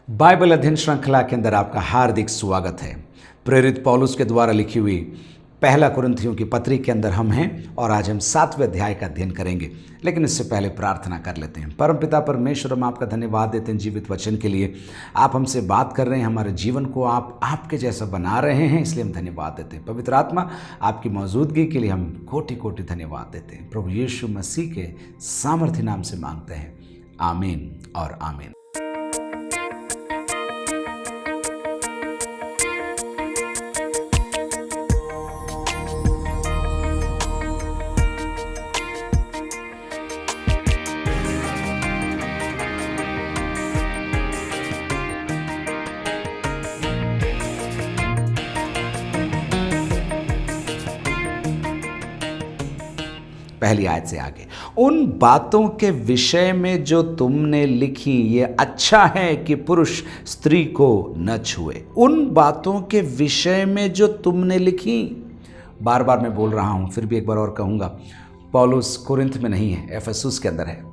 Bible अध्ययन श्रृंखला के अंदर आपका हार्दिक स्वागत है। प्रेरित पौलुस के द्वारा लिखी हुई पहला कुरिन्थियों की पत्री के अंदर हम हैं और आज हम 7वें अध्याय का अध्ययन करेंगे। लेकिन इससे पहले प्रार्थना कर लेते हैं। परमपिता परमेश्वर, हम आपका धन्यवाद देते हैं जीवित वचन के लिए। आप हमसे बात कर रहे हैं, हमारे जीवन को आप आपके जैसा बना रहे हैं, इसलिए हम धन्यवाद देते हैं। पवित्र आत्मा, आपकी मौजूदगी के लिए हम कोटि कोटि धन्यवाद देते हैं। प्रभु यीशु मसीह के सामर्थ्य नाम से मांगते हैं, आमीन और आमीन। पहली आयत से आगे, उन बातों के विषय में जो तुमने लिखी, ये अच्छा है कि पुरुष स्त्री को न छुए। उन बातों के विषय में जो तुमने लिखी, बार बार मैं बोल रहा हूं, फिर भी एक बार और कहूंगा। पौलुस कुरिन्थ में नहीं है, एफेसुस के अंदर है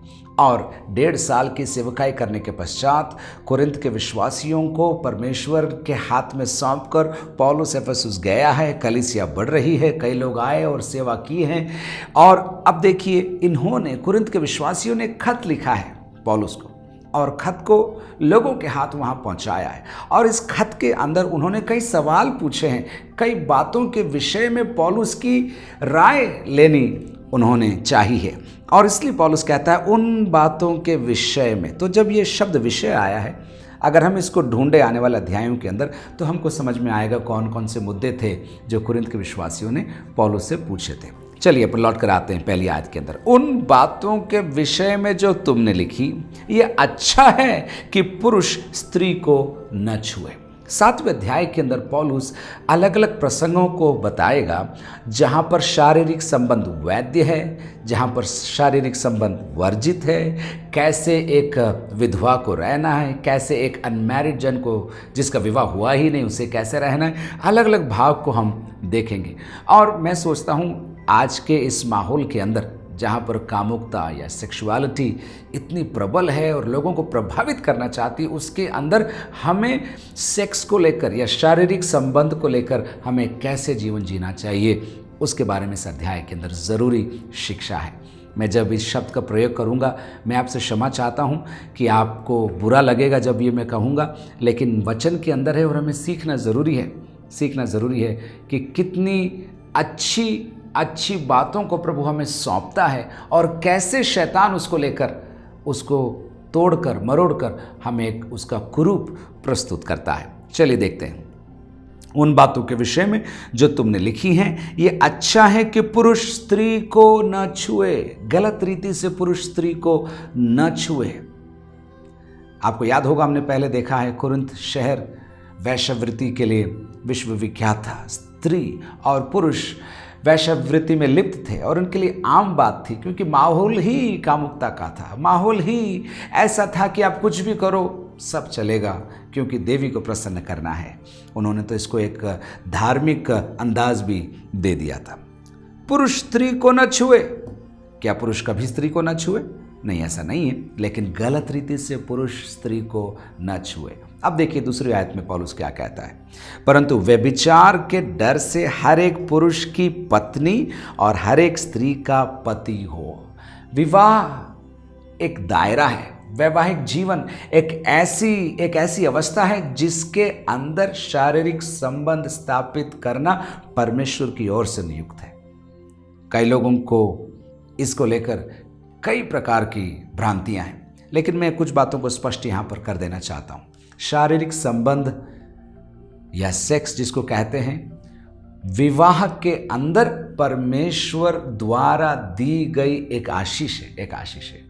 और 1.5 साल की सेवकाई करने के पश्चात कुरिन्थ के विश्वासियों को परमेश्वर के हाथ में सौंपकर पौलुस एफेसुस गया है। कलीसिया बढ़ रही है, कई लोग आए और सेवा की है। और अब देखिए, इन्होंने कुरिन्थ के विश्वासियों ने खत लिखा है पौलुस को और खत को लोगों के हाथ वहाँ पहुँचाया है। और इस खत के अंदर उन्होंने कई सवाल पूछे हैं, कई बातों के विषय में पौलुस की राय लेनी उन्होंने चाही है। और इसलिए पौलुस कहता है उन बातों के विषय में। तो जब ये शब्द विषय आया है, अगर हम इसको ढूंढे आने वाले अध्यायों के अंदर, तो हमको समझ में आएगा कौन कौन से मुद्दे थे जो कुरिन्थ के विश्वासियों ने पौलुस से पूछे थे। चलिए अपन लौट कर आते हैं पहली आयत के अंदर। उन बातों के विषय में जो तुमने लिखी, ये अच्छा है कि पुरुष स्त्री को न छुए। 7वें अध्याय के अंदर पौलुस अलग अलग प्रसंगों को बताएगा जहाँ पर शारीरिक संबंध वैध है, जहाँ पर शारीरिक संबंध वर्जित है, कैसे एक विधवा को रहना है, कैसे एक अनमैरिड जन को जिसका विवाह हुआ ही नहीं उसे कैसे रहना है। अलग अलग भाव को हम देखेंगे। और मैं सोचता हूँ आज के इस माहौल के अंदर जहाँ पर कामुकता या सेक्सुअलिटी इतनी प्रबल है और लोगों को प्रभावित करना चाहती है, उसके अंदर हमें सेक्स को लेकर या शारीरिक संबंध को लेकर हमें कैसे जीवन जीना चाहिए, उसके बारे में इस अध्याय के अंदर ज़रूरी शिक्षा है। मैं जब इस शब्द का प्रयोग करूंगा, मैं आपसे क्षमा चाहता हूं कि आपको बुरा लगेगा जब ये मैं कहूँगा, लेकिन वचन के अंदर है और हमें सीखना ज़रूरी है। सीखना ज़रूरी है कि कितनी अच्छी बातों को प्रभु हमें सौंपता है और कैसे शैतान उसको लेकर, उसको तोड़कर मरोड़कर हमें एक उसका कुरूप प्रस्तुत करता है। चलिए देखते हैं। उन बातों के विषय में जो तुमने लिखी हैं, ये अच्छा है कि पुरुष स्त्री को न छुए। गलत रीति से पुरुष स्त्री को न छुए। आपको याद होगा, हमने पहले देखा है कुरिन्थ शहर वैश्यवृत्ति के लिए विश्वविख्यात था। स्त्री और पुरुष वैश्यवृत्ति में लिप्त थे और उनके लिए आम बात थी, क्योंकि माहौल ही कामुकता का था। माहौल ही ऐसा था कि आप कुछ भी करो सब चलेगा, क्योंकि देवी को प्रसन्न करना है। उन्होंने तो इसको एक धार्मिक अंदाज भी दे दिया था। पुरुष स्त्री को न छुए। क्या पुरुष कभी स्त्री को न छुए? नहीं, ऐसा नहीं है, लेकिन गलत रीति से पुरुष स्त्री को न छुए। अब देखिए दूसरी आयत में पौलुस क्या कहता है। परंतु व्यभिचार के डर से हर एक पुरुष की पत्नी और हर एक स्त्री का पति हो। विवाह एक दायरा है। वैवाहिक जीवन एक ऐसी अवस्था है जिसके अंदर शारीरिक संबंध स्थापित करना परमेश्वर की ओर से नियुक्त है। कई लोगों को इसको लेकर कई प्रकार की भ्रांतियां हैं, लेकिन मैं कुछ बातों को स्पष्ट यहां पर कर देना चाहता हूं। शारीरिक संबंध या सेक्स जिसको कहते हैं, विवाह के अंदर परमेश्वर द्वारा दी गई एक आशीष है।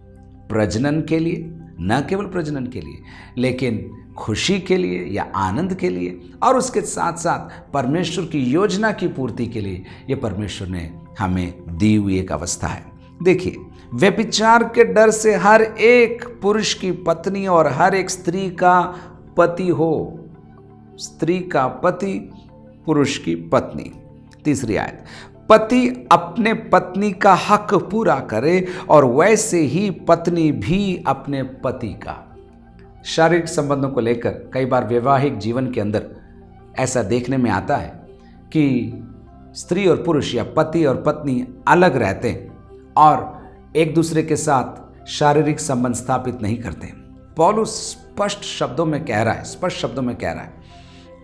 प्रजनन के लिए, न केवल प्रजनन के लिए, लेकिन खुशी के लिए या आनंद के लिए, और उसके साथ साथ परमेश्वर की योजना की पूर्ति के लिए ये परमेश्वर ने हमें दी हुई एक अवस्था है। देखिए, व्यभिचार के डर से हर एक पुरुष की पत्नी और हर एक स्त्री का पति हो। स्त्री का पति, पुरुष की पत्नी। तीसरी आयत, पति अपने पत्नी का हक पूरा करे और वैसे ही पत्नी भी अपने पति का। शारीरिक संबंधों को लेकर कई बार वैवाहिक जीवन के अंदर ऐसा देखने में आता है कि स्त्री और पुरुष या पति और पत्नी अलग रहते हैं और एक दूसरे के साथ शारीरिक संबंध स्थापित नहीं करते। पौलुस स्पष्ट शब्दों में कह रहा है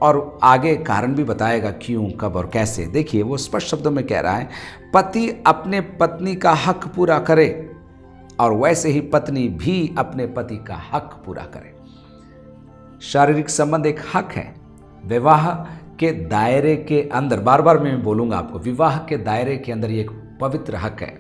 और आगे कारण भी बताएगा क्यों, कब और कैसे। देखिए वो स्पष्ट शब्दों में कह रहा है, पति अपने पत्नी का हक पूरा करे और वैसे ही पत्नी भी अपने पति का हक पूरा करे। शारीरिक संबंध एक हक है। विवाह के दायरे के अंदर, बार बार मैं बोलूंगा आपको, विवाह के दायरे के अंदर ये एक पवित्र हक है,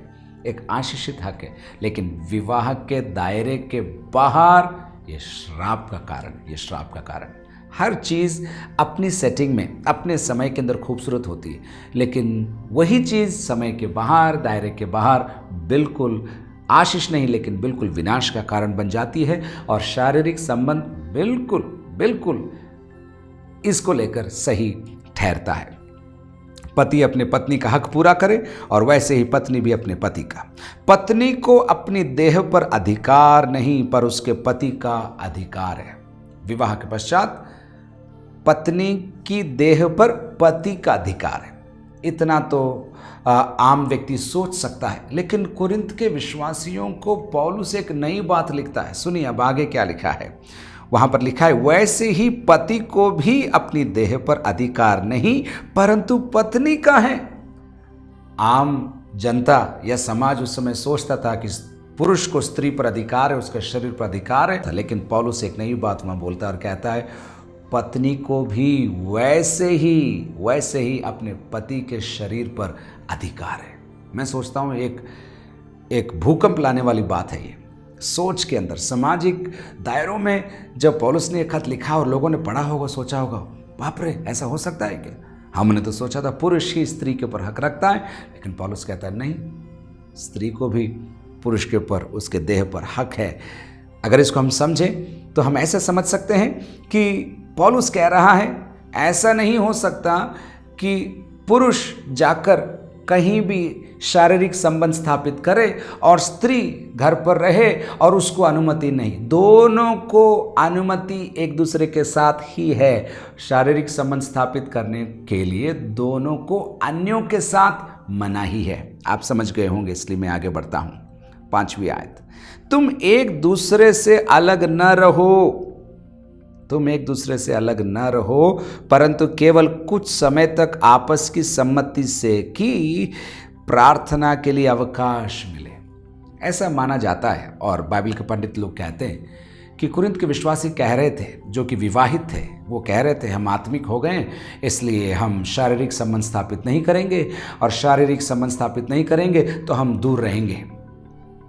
एक आशीषित हक है। लेकिन विवाह के दायरे के बाहर ये श्राप का कारण। हर चीज़ अपनी सेटिंग में, अपने समय के अंदर खूबसूरत होती है, लेकिन वही चीज़ समय के बाहर, दायरे के बाहर बिल्कुल आशीष नहीं लेकिन बिल्कुल विनाश का कारण बन जाती है। और शारीरिक संबंध बिल्कुल इसको लेकर सही ठहरता है। पति अपने पत्नी का हक पूरा करे और वैसे ही पत्नी भी अपने पति का। पत्नी को अपनी देह पर अधिकार नहीं पर उसके पति का अधिकार है। विवाह के पश्चात पत्नी की देह पर पति का अधिकार है। इतना तो आम व्यक्ति सोच सकता है, लेकिन कुरिन्थ के विश्वासियों को पौलुस एक नई बात लिखता है। सुनिए अब आगे क्या लिखा है। वहां पर लिखा है, वैसे ही पति को भी अपनी देह पर अधिकार नहीं परंतु पत्नी का है। आम जनता या समाज उस समय सोचता था कि पुरुष को स्त्री पर अधिकार है, उसके शरीर पर अधिकार है, लेकिन पौलुस एक नई बात वहां बोलता है और कहता है, पत्नी को भी वैसे ही अपने पति के शरीर पर अधिकार है। मैं सोचता हूँ एक भूकंप लाने वाली बात है ये सोच के अंदर। सामाजिक दायरों में जब पौलुस ने एक खत लिखा और लोगों ने पढ़ा होगा, सोचा होगा, बाप रे ऐसा हो सकता है क्या? हमने तो सोचा था पुरुष ही स्त्री के ऊपर हक रखता है, लेकिन पौलुस कहता है नहीं, स्त्री को भी पुरुष के ऊपर, उसके देह पर हक है। अगर इसको हम समझें तो हम ऐसा समझ सकते हैं कि पौलुस कह रहा है ऐसा नहीं हो सकता कि पुरुष जाकर कहीं भी शारीरिक संबंध स्थापित करे और स्त्री घर पर रहे और उसको अनुमति नहीं। दोनों को अनुमति एक दूसरे के साथ ही है। शारीरिक संबंध स्थापित करने के लिए दोनों को अन्यों के साथ मनाही है। आप समझ गए होंगे, इसलिए मैं आगे बढ़ता हूं। 5वीं आयत, तुम एक दूसरे से अलग न रहो, परंतु केवल कुछ समय तक आपस की सम्मति से कि प्रार्थना के लिए अवकाश मिले। ऐसा माना जाता है और बाइबल के पंडित लोग कहते हैं कि कुरिन्थ के विश्वासी कह रहे थे, जो कि विवाहित थे, वो कह रहे थे हम आत्मिक हो गए इसलिए हम शारीरिक संबंध स्थापित नहीं करेंगे, और शारीरिक संबंध स्थापित नहीं करेंगे तो हम दूर रहेंगे,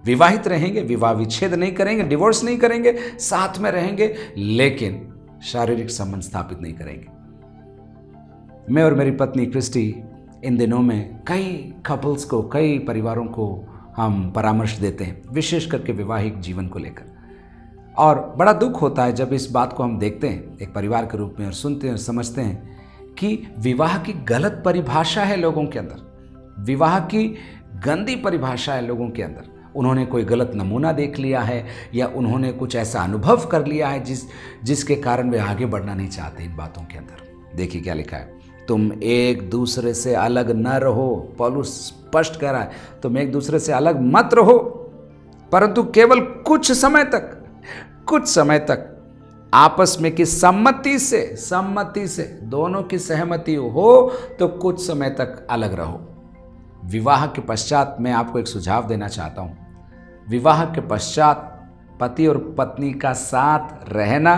विवाहित रहेंगे, विवाह विच्छेद नहीं करेंगे, डिवोर्स नहीं करेंगे, साथ में रहेंगे, लेकिन शारीरिक संबंध स्थापित नहीं करेंगे। मैं और मेरी पत्नी क्रिस्टी इन दिनों में कई कपल्स को, कई परिवारों को हम परामर्श देते हैं, विशेष करके वैवाहिक जीवन को लेकर। और बड़ा दुख होता है जब इस बात को हम देखते हैं एक परिवार के रूप में और सुनते हैं और समझते हैं कि विवाह की गलत परिभाषा है लोगों के अंदर, विवाह की गंदी परिभाषा है लोगों के अंदर। उन्होंने कोई गलत नमूना देख लिया है या उन्होंने कुछ ऐसा अनुभव कर लिया है जिसके कारण वे आगे बढ़ना नहीं चाहते इन बातों के अंदर। देखिए क्या लिखा है, तुम एक दूसरे से अलग न रहो। पौलुस स्पष्ट कह रहा है, तुम एक दूसरे से अलग मत रहो, परंतु केवल कुछ समय तक आपस में की सम्मति से, दोनों की सहमति हो तो कुछ समय तक अलग रहो। विवाह के पश्चात मैं आपको एक सुझाव देना चाहता हूं। विवाह के पश्चात पति और पत्नी का साथ रहना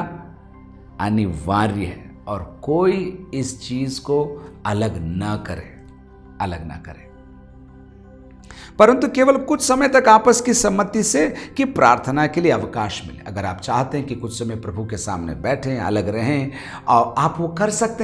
अनिवार्य है और कोई इस चीज को अलग ना करे, परंतु केवल कुछ समय तक आपस की सम्मति से कि प्रार्थना के लिए अवकाश मिले। अगर आप चाहते हैं कि कुछ समय प्रभु के सामने बैठें, अलग रहें, और आप वो कर सकते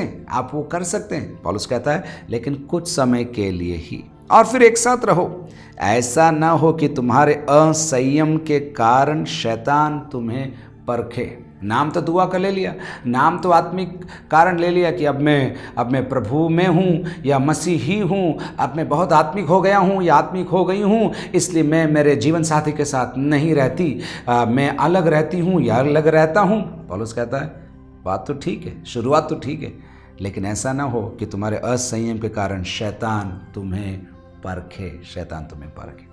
हैं। पौलुस कहता है लेकिन कुछ समय के लिए ही, और फिर एक साथ रहो। ऐसा ना हो कि तुम्हारे असंयम के कारण शैतान तुम्हें परखे। नाम तो दुआ का ले लिया, नाम तो आत्मिक कारण ले लिया कि अब मैं प्रभु में हूँ या मसीह ही हूँ, अब मैं बहुत आत्मिक हो गया हूँ या आत्मिक हो गई हूँ, इसलिए मैं मेरे जीवन साथी के साथ नहीं रहती, मैं अलग रहती हूँ या अलग रहता हूँ। पौलुस कहता है बात तो ठीक है, शुरुआत तो ठीक है, लेकिन ऐसा ना हो कि तुम्हारे असंयम के कारण शैतान तुम्हें परखे।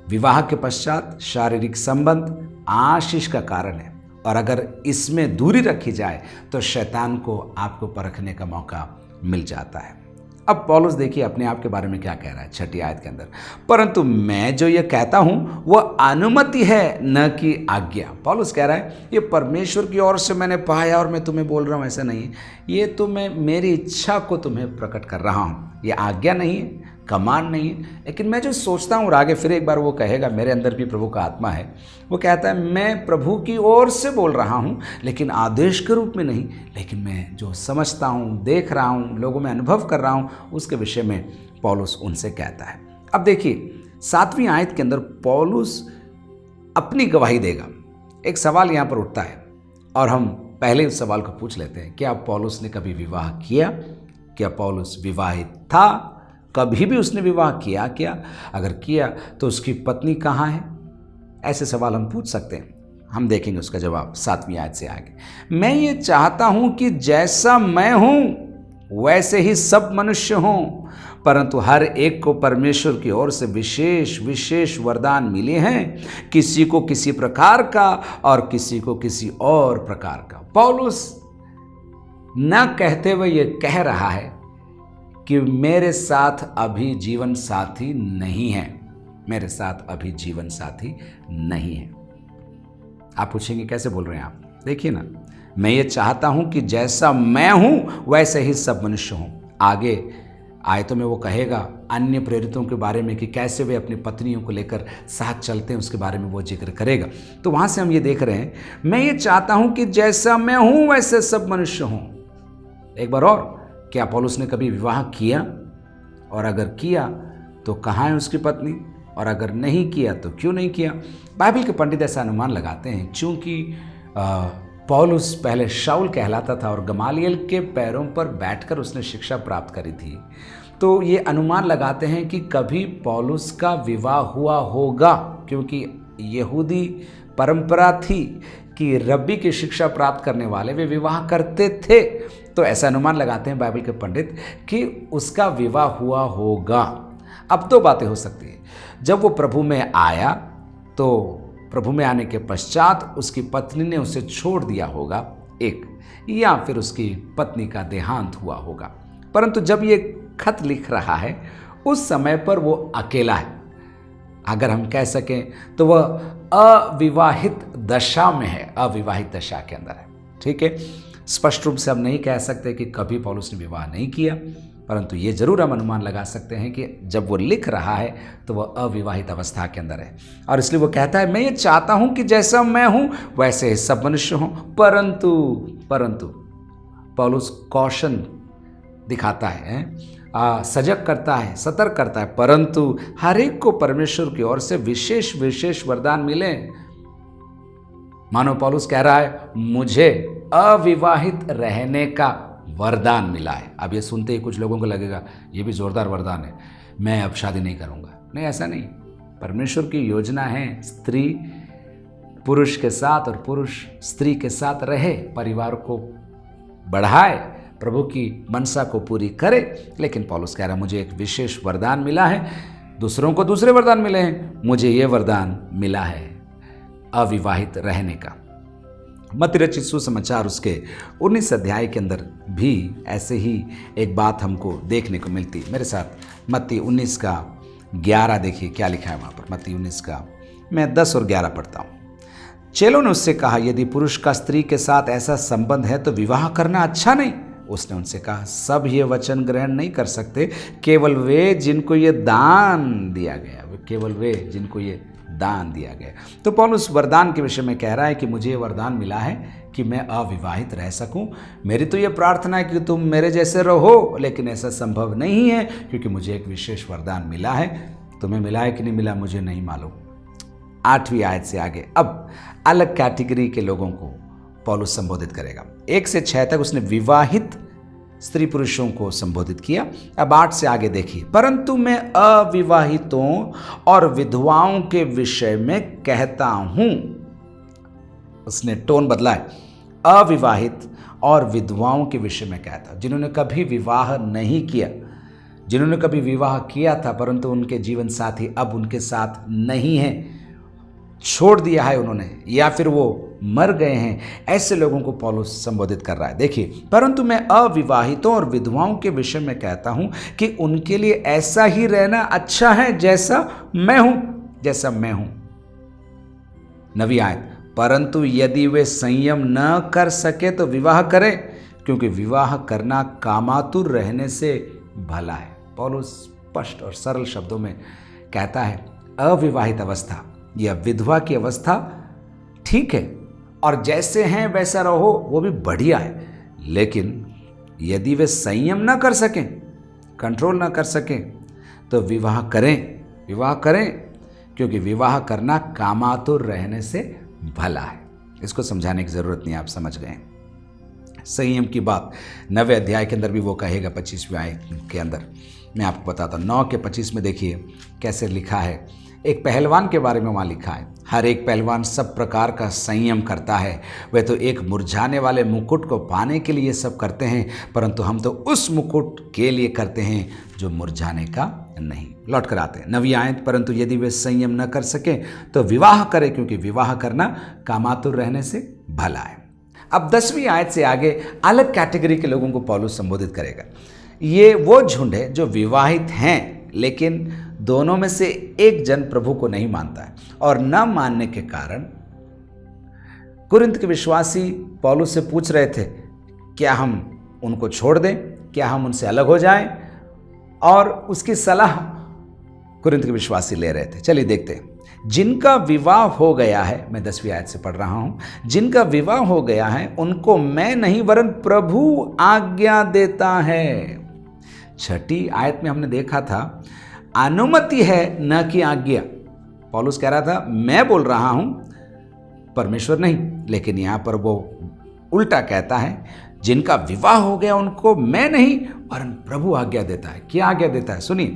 विवाह के पश्चात शारीरिक संबंध आशीष का कारण है, और अगर इसमें दूरी रखी जाए तो शैतान को आपको परखने का मौका मिल जाता है। अब पौलुस देखिए अपने आप के बारे में क्या कह रहा है 6ठी आयत के अंदर, परंतु मैं जो ये कहता हूं वह अनुमति है न कि आज्ञा। पौलुस कह रहा है ये परमेश्वर की ओर से मैंने पाया और मैं तुम्हें बोल रहा हूं, ऐसा नहीं है, ये तो मैं मेरी इच्छा को तुम्हें प्रकट कर रहा हूं, ये आज्ञा नहीं है, कमांड नहीं है, लेकिन मैं जो सोचता हूँ। और आगे फिर एक बार वो कहेगा मेरे अंदर भी प्रभु का आत्मा है, वो कहता है मैं प्रभु की ओर से बोल रहा हूँ, लेकिन आदेश के रूप में नहीं, लेकिन मैं जो समझता हूँ, देख रहा हूँ, लोगों में अनुभव कर रहा हूँ, उसके विषय में पौलुस उनसे कहता है। अब देखिए 7वीं आयत के अंदर पौलुस अपनी गवाही देगा। एक सवाल यहाँ पर उठता है और हम पहले उस सवाल को पूछ लेते हैं, क्या पौलुस ने कभी विवाह किया? क्या पौलुस विवाहित था? कभी भी उसने विवाह किया क्या? अगर किया तो उसकी पत्नी कहाँ है? ऐसे सवाल हम पूछ सकते हैं। हम देखेंगे उसका जवाब 7वीं आयत से आगे। मैं ये चाहता हूं कि जैसा मैं हूं वैसे ही सब मनुष्य हों, परंतु हर एक को परमेश्वर की ओर से विशेष विशेष वरदान मिले हैं, किसी को किसी प्रकार का और किसी को किसी और प्रकार का। पौलुस न कहते हुए ये कह रहा है कि मेरे साथ अभी जीवन साथी नहीं है, मेरे साथ अभी जीवन साथी नहीं है। आप पूछेंगे कैसे बोल रहे हैं आप? देखिए ना, मैं ये चाहता हूं कि जैसा मैं हूं वैसे ही सब मनुष्य हों। आगे आयतों में वो कहेगा अन्य प्रेरितों के बारे में कि कैसे वे अपनी पत्नियों को लेकर साथ चलते हैं, उसके बारे में वो जिक्र करेगा। तो वहां से हम ये देख रहे हैं, मैं ये चाहता हूं कि जैसा मैं हूं वैसे सब मनुष्य हों। एक बार और, क्या पौलुस ने कभी विवाह किया? और अगर किया तो कहाँ है उसकी पत्नी? और अगर नहीं किया तो क्यों नहीं किया? बाइबल के पंडित ऐसा अनुमान लगाते हैं चूंकि पौलुस पहले शाऊल कहलाता था और गमालियल के पैरों पर बैठकर उसने शिक्षा प्राप्त करी थी, तो ये अनुमान लगाते हैं कि कभी पौलुस का विवाह हुआ होगा, क्योंकि यहूदी परंपरा थी कि रब्बी की शिक्षा प्राप्त करने वाले वे विवाह करते थे। तो ऐसा अनुमान लगाते हैं बाइबल के पंडित कि उसका विवाह हुआ होगा। अब दो बातें हो सकती है, जब वो प्रभु में आया तो प्रभु में आने के पश्चात उसकी पत्नी ने उसे छोड़ दिया होगा, एक, या फिर उसकी पत्नी का देहांत हुआ होगा। परंतु जब ये खत लिख रहा है उस समय पर वो अकेला है, अगर हम कह सकें तो वह अविवाहित दशा में है, अविवाहित दशा के अंदर है। ठीक है, स्पष्ट रूप से हम नहीं कह सकते कि कभी पौलुस ने विवाह नहीं किया, परंतु ये जरूर हम अनुमान लगा सकते हैं कि जब वो लिख रहा है तो वह अविवाहित अवस्था के अंदर है, और इसलिए वो कहता है मैं ये चाहता हूं कि जैसा मैं हूं वैसे ही सब मनुष्य हों। परंतु पौलुस कौशन दिखाता है, सजग करता है, सतर्क करता है, परंतु हर एक को परमेश्वर की ओर से विशेष विशेष वरदान मिले। मानो पौलुस कह रहा है मुझे अविवाहित रहने का वरदान मिला है। अब ये सुनते ही कुछ लोगों को लगेगा ये भी जोरदार वरदान है, मैं अब शादी नहीं करूंगा। नहीं, ऐसा नहीं। परमेश्वर की योजना है स्त्री पुरुष के साथ और पुरुष स्त्री के साथ रहे, परिवार को बढ़ाए, प्रभु की मनसा को पूरी करे। लेकिन पौलुस कह रहा है मुझे एक विशेष वरदान मिला है, दूसरों को दूसरे वरदान मिले हैं, मुझे ये वरदान मिला है अविवाहित रहने का। मत्ती रचित सुसमाचार उसके 19 अध्याय के अंदर भी ऐसे ही एक बात हमको देखने को मिलती। मेरे साथ मत्ती 19 का 11 देखिए क्या लिखा है वहाँ पर। मत्ती 19 का मैं 10 और 11 पढ़ता हूँ। चेलों ने उससे कहा यदि पुरुष का स्त्री के साथ ऐसा संबंध है तो विवाह करना अच्छा नहीं। उसने उनसे कहा सब ये वचन ग्रहण नहीं कर सकते, केवल वे जिनको ये दान दिया गया, केवल वे जिनको ये दान दिया गया। तो पौलुस वरदान के विषय में कह रहा है कि मुझे ये वरदान मिला है कि मैं अविवाहित रह सकूं। मेरी तो ये प्रार्थना है कि तुम मेरे जैसे रहो, लेकिन ऐसा संभव नहीं है क्योंकि मुझे एक विशेष वरदान मिला है। तुम्हें मिला है कि नहीं मिला मुझे नहीं मालूम। 8वीं आयत से आगे अब अलग कैटेगरी के लोगों को पौलुस संबोधित करेगा। 1 से 6 तक उसने विवाहित स्त्री पुरुषों को संबोधित किया। अब 8 से आगे देखिए, परंतु मैं अविवाहितों और विधवाओं के विषय में कहता हूं। उसने टोन बदला है, अविवाहित और विधवाओं के विषय में कहता, जिन्होंने कभी विवाह नहीं किया, जिन्होंने कभी विवाह किया था परंतु उनके जीवन साथी अब उनके साथ नहीं है, छोड़ दिया है उन्होंने, या फिर वो मर गए हैं, ऐसे लोगों को पौलुस संबोधित कर रहा है। देखिए, परंतु मैं अविवाहितों और विधवाओं के विषय में कहता हूं कि उनके लिए ऐसा ही रहना अच्छा है जैसा मैं हूं। 9वीं आयत, परंतु यदि वे संयम न कर सके तो विवाह करें, क्योंकि विवाह करना कामातुर रहने से भला है। पौलुस स्पष्ट और सरल शब्दों में कहता है, अविवाहित अवस्था या विधवा की अवस्था ठीक है, और जैसे हैं वैसा रहो, वो भी बढ़िया है, लेकिन यदि वे संयम ना कर सकें, कंट्रोल ना कर सकें, तो विवाह करें, क्योंकि विवाह करना कामातुर रहने से भला है। इसको समझाने की ज़रूरत नहीं, आप समझ गए। संयम की बात 9वें अध्याय के अंदर भी वो कहेगा, 25वें आयत के अंदर मैं आपको बताता हूँ। 9 के 25 में देखिए कैसे लिखा है। एक पहलवान के बारे में वहाँ लिखा है, हर एक पहलवान सब प्रकार का संयम करता है। वे तो एक मुरझाने वाले मुकुट को पाने के लिए सब करते हैं, परंतु हम तो उस मुकुट के लिए करते हैं जो मुरझाने का नहीं। लौट कर आते हैं 9वीं आयत, परंतु यदि वे संयम न कर सकें तो विवाह करें, क्योंकि विवाह करना कामातुर रहने से भला है। अब 10वीं आयत से आगे अलग कैटेगरी के लोगों को पौलुस संबोधित करेगा। ये वो झुंड है जो विवाहित हैं, लेकिन दोनों में से एक जन प्रभु को नहीं मानता है, और न मानने के कारण कुरिन्थ के विश्वासी पौलुस से पूछ रहे थे, क्या हम उनको छोड़ दें, क्या हम उनसे अलग हो जाएं, और उसकी सलाह कुरिन्थ के विश्वासी ले रहे थे। चलिए देखते हैं। जिनका विवाह हो गया है, मैं 10वीं आयत से पढ़ रहा हूं, जिनका विवाह हो गया है उनको मैं नहीं वरन प्रभु आज्ञा देता है। 6ठी आयत में हमने देखा था अनुमति है न कि आज्ञा। पौलुस कह रहा था मैं बोल रहा हूं, परमेश्वर नहीं, लेकिन यहां पर वो उल्टा कहता है, जिनका विवाह हो गया उनको मैं नहीं वरन प्रभु आज्ञा देता है। क्या आज्ञा देता है सुनिए,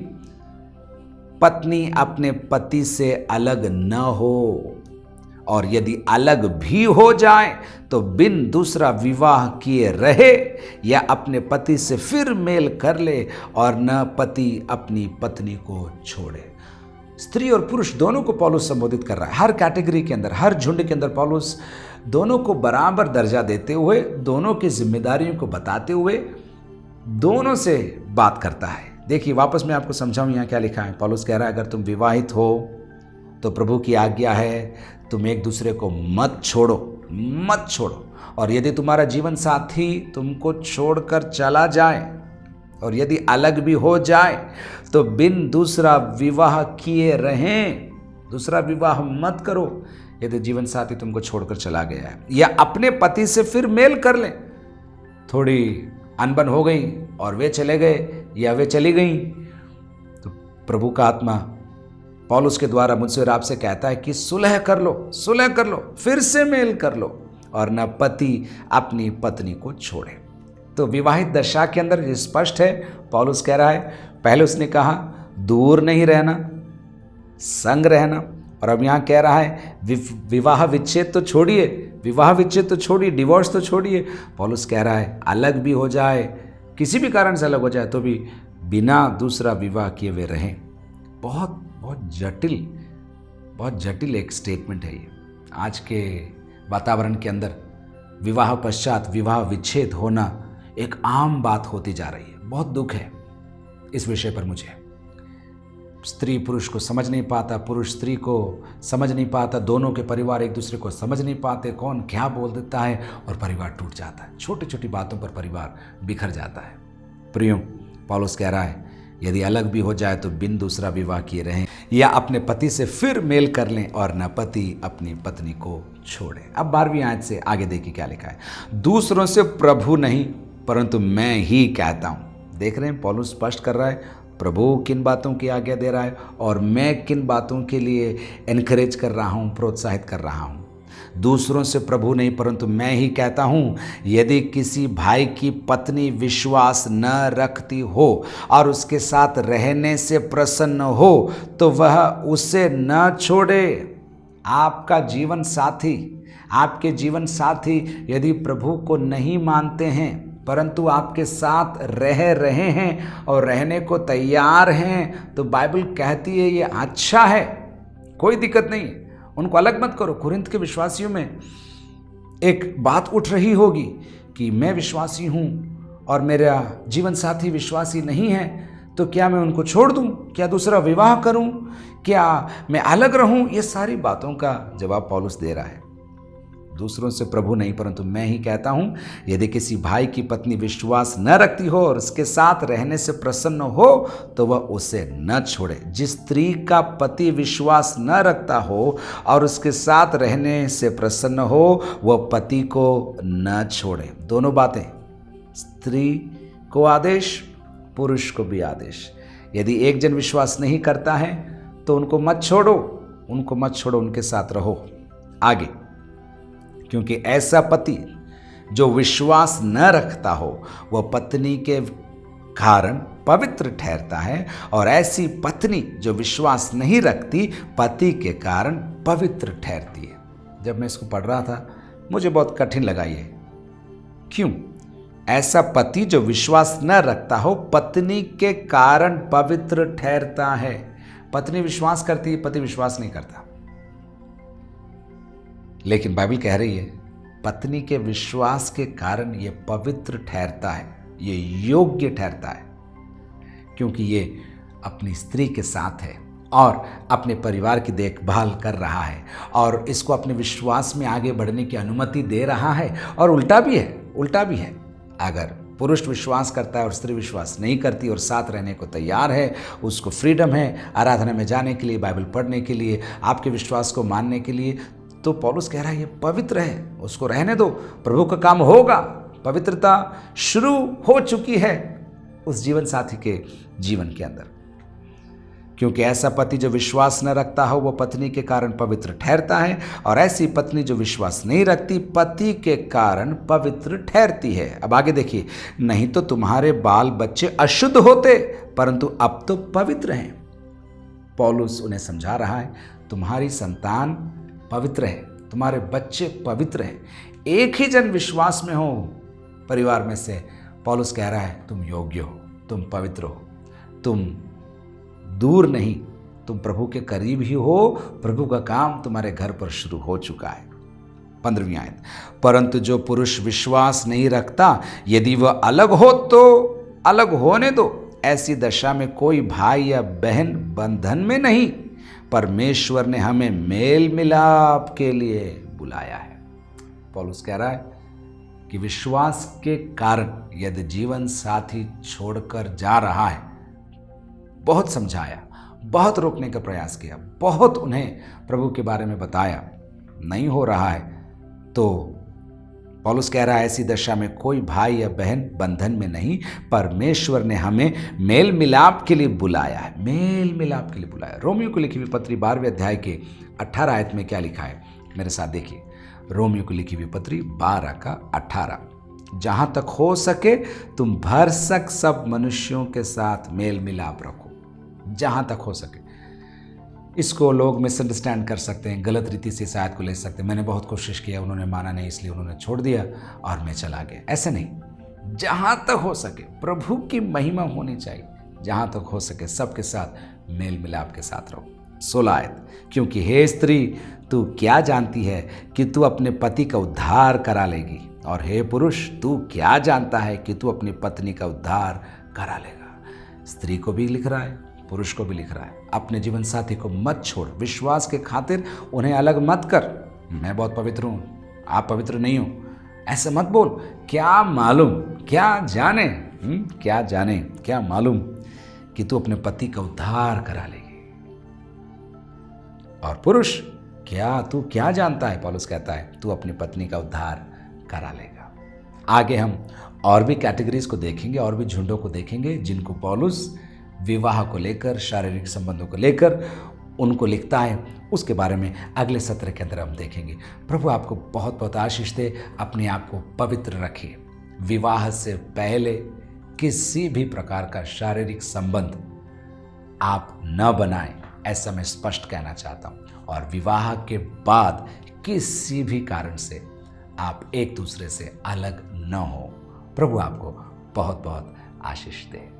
पत्नी अपने पति से अलग न हो, और यदि अलग भी हो जाए तो बिन दूसरा विवाह किए रहे, या अपने पति से फिर मेल कर ले, और न पति अपनी पत्नी को छोड़े। स्त्री और पुरुष दोनों को पौलुस संबोधित कर रहा है। हर कैटेगरी के अंदर, हर झुंड के अंदर पौलुस दोनों को बराबर दर्जा देते हुए, दोनों की जिम्मेदारियों को बताते हुए दोनों से बात करता है। देखिए वापस मैं आपको समझाऊं यहाँ क्या लिखा है। पौलुस कह रहा है, अगर तुम विवाहित हो तो प्रभु की आज्ञा है तुम एक दूसरे को मत छोड़ो। और यदि तुम्हारा जीवन साथी तुमको छोड़कर चला जाए, और यदि अलग भी हो जाए, तो बिन दूसरा विवाह किए रहें। दूसरा विवाह मत करो यदि जीवन साथी तुमको छोड़कर चला गया है, या अपने पति से फिर मेल कर लें। थोड़ी अनबन हो गई और वे चले गए या वे चली गई, तो प्रभु का आत्मा पौलुस के द्वारा मुझसे और आपसे कहता है कि सुलह कर लो, फिर से मेल कर लो, और न पति अपनी पत्नी को छोड़े। तो विवाहित दशा के अंदर ये स्पष्ट है। पौलुस कह रहा है, पहले उसने कहा दूर नहीं रहना, संग रहना, और अब यहाँ कह रहा है विवाह विच्छेद तो छोड़िए, डिवोर्स तो छोड़िए। पौलुस कह रहा है अलग भी हो जाए, किसी भी कारण से अलग हो जाए, तो भी बिना दूसरा विवाह किए हुए रहें। बहुत जटिल एक स्टेटमेंट है ये। आज के वातावरण के अंदर विवाह पश्चात विवाह विच्छेद होना एक आम बात होती जा रही है। बहुत दुख है इस विषय पर मुझे। स्त्री पुरुष को समझ नहीं पाता, पुरुष स्त्री को समझ नहीं पाता, दोनों के परिवार एक दूसरे को समझ नहीं पाते, कौन क्या बोल देता है और परिवार टूट जाता है। छोटी छोटी बातों पर परिवार बिखर जाता है। प्रियो, पौलुस कह रहा है यदि अलग भी हो जाए तो बिन दूसरा विवाह किए रहें, या अपने पति से फिर मेल कर लें, और न पति अपनी पत्नी को छोड़े। अब 12वीं आयत से आगे देखिए क्या लिखा है, दूसरों से प्रभु नहीं परंतु मैं ही कहता हूं। देख रहे हैं पौलुस स्पष्ट कर रहा है प्रभु किन बातों की आज्ञा दे रहा है और मैं किन बातों के लिए एनकरेज कर रहा हूं, प्रोत्साहित कर रहा हूं। दूसरों से प्रभु नहीं परंतु मैं ही कहता हूँ, यदि किसी भाई की पत्नी विश्वास न रखती हो और उसके साथ रहने से प्रसन्न हो तो वह उसे न छोड़े। आपका जीवन साथी, आपके जीवन साथी यदि प्रभु को नहीं मानते हैं परंतु आपके साथ रह रहे हैं और रहने को तैयार हैं, तो बाइबल कहती है ये अच्छा है, कोई दिक्कत नहीं, उनको अलग मत करो। कुरिन्थ के विश्वासियों में एक बात उठ रही होगी कि मैं विश्वासी हूँ और मेरा जीवन साथी विश्वासी नहीं है, तो क्या मैं उनको छोड़ दूँ, क्या दूसरा विवाह करूँ, क्या मैं अलग रहूँ? ये सारी बातों का जवाब पौलुस दे रहा है। दूसरों से प्रभु नहीं परंतु मैं ही कहता हूँ, यदि किसी भाई की पत्नी विश्वास न रखती हो और उसके साथ रहने से प्रसन्न हो तो वह उसे न छोड़े। जिस स्त्री का पति विश्वास न रखता हो और उसके साथ रहने से प्रसन्न हो वह पति को न छोड़े। दोनों बातें, स्त्री को आदेश, पुरुष को भी आदेश। यदि एक जन विश्वास नहीं करता है तो उनको मत छोड़ो, उनको मत छोड़ो, उनके साथ रहो। आगे, क्योंकि ऐसा पति जो विश्वास न रखता हो वह पत्नी के कारण पवित्र ठहरता है और ऐसी पत्नी जो विश्वास नहीं रखती पति के कारण पवित्र ठहरती है। जब मैं इसको पढ़ रहा था मुझे बहुत कठिन लगा ये। क्यों? ऐसा पति जो विश्वास न रखता हो पत्नी के कारण पवित्र ठहरता है। पत्नी विश्वास करती है, पति विश्वास नहीं करता। लेकिन बाइबल कह रही है पत्नी के विश्वास के कारण ये पवित्र ठहरता है, ये योग्य ठहरता है, क्योंकि ये अपनी स्त्री के साथ है और अपने परिवार की देखभाल कर रहा है और इसको अपने विश्वास में आगे बढ़ने की अनुमति दे रहा है। और उल्टा भी है, उल्टा भी है। अगर पुरुष विश्वास करता है और स्त्री विश्वास नहीं करती और साथ रहने को तैयार है, उसको फ्रीडम है आराधना में जाने के लिए, बाइबल पढ़ने के लिए, आपके विश्वास को मानने के लिए, तो पौलुस कह रहा है ये पवित्र है, उसको रहने दो, प्रभु का काम होगा। पवित्रता शुरू हो चुकी है उस जीवन साथी के जीवन के अंदर। क्योंकि ऐसा पति जो विश्वास न रखता हो वह पत्नी के कारण पवित्र ठहरता है और ऐसी पत्नी जो विश्वास नहीं रखती पति के कारण पवित्र ठहरती है। अब आगे देखिए, नहीं तो तुम्हारे बाल बच्चे अशुद्ध होते परंतु अब तो पवित्र हैं। पौलुस उन्हें समझा रहा है तुम्हारी संतान पवित्र है, तुम्हारे बच्चे पवित्र हैं। एक ही जन विश्वास में हो परिवार में से, पौलुस कह रहा है तुम योग्य हो, तुम पवित्र हो, तुम दूर नहीं, तुम प्रभु के करीब ही हो, प्रभु का काम तुम्हारे घर पर शुरू हो चुका है। 15वीं आयत, परंतु जो पुरुष विश्वास नहीं रखता यदि वह अलग हो तो अलग होने दो। ऐसी दशा में कोई भाई या बहन बंधन में नहीं, परमेश्वर ने हमें मेल मिलाप के लिए बुलाया है। पौलुस कह रहा है कि विश्वास के कारण यदि जीवन साथी छोड़कर जा रहा है, बहुत समझाया, बहुत रोकने का प्रयास किया, बहुत उन्हें प्रभु के बारे में बताया, नहीं हो रहा है, तो पौलुस कह रहा है ऐसी दशा में कोई भाई या बहन बंधन में नहीं, परमेश्वर ने हमें मेल मिलाप के लिए बुलाया है, मेल मिलाप के लिए बुलाया। रोमियो को लिखी हुई पत्री 12वें अध्याय के 18 आयत में क्या लिखा है, मेरे साथ देखिए। रोमियो को लिखी हुई पत्री 12 का 18, जहाँ तक हो सके तुम भरसक सब मनुष्यों के साथ मेल मिलाप रखो, जहाँ तक हो सके। इसको लोग मिसअंडरस्टैंड कर सकते हैं, गलत रीति से इस आयत को ले सकते हैं। मैंने बहुत कोशिश किया, उन्होंने माना नहीं, इसलिए उन्होंने छोड़ दिया और मैं चला गया। ऐसे नहीं, जहाँ तक हो सके प्रभु की महिमा होनी चाहिए, जहाँ तक हो सके सबके साथ मेल मिलाप के साथ रहो। 16 आयत, क्योंकि हे स्त्री तू क्या जानती है कि तू अपने पति का उद्धार करा लेगी, और हे पुरुष तू क्या जानता है कि तू अपनी पत्नी का उद्धार करा लेगा। स्त्री को भी लिख रहा है, पुरुष को भी लिख रहा है, अपने जीवन साथी को मत छोड़, विश्वास के खातिर उन्हें अलग मत कर। मैं बहुत पवित्र हूँ, आप पवित्र नहीं हो, ऐसे मत बोल। क्या मालूम, क्या जाने, क्या जाने, क्या मालूम कि तू अपने पति का उद्धार करा लेगी। और पुरुष, क्या तू क्या जानता है, पौलुस कहता है तू अपनी पत्नी का उद्धार करा लेगा। आगे हम और भी कैटेगरीज को देखेंगे और भी झुंडों को देखेंगे जिनको पौलुस विवाह को लेकर, शारीरिक संबंधों को लेकर उनको लिखता है, उसके बारे में अगले सत्र के अंदर हम देखेंगे। प्रभु आपको बहुत बहुत आशीष दे। अपने आप को पवित्र रखिए। विवाह से पहले किसी भी प्रकार का शारीरिक संबंध आप न बनाएं, ऐसा मैं स्पष्ट कहना चाहता हूं। और विवाह के बाद किसी भी कारण से आप एक दूसरे से अलग न हो। प्रभु आपको बहुत बहुत आशीष दे।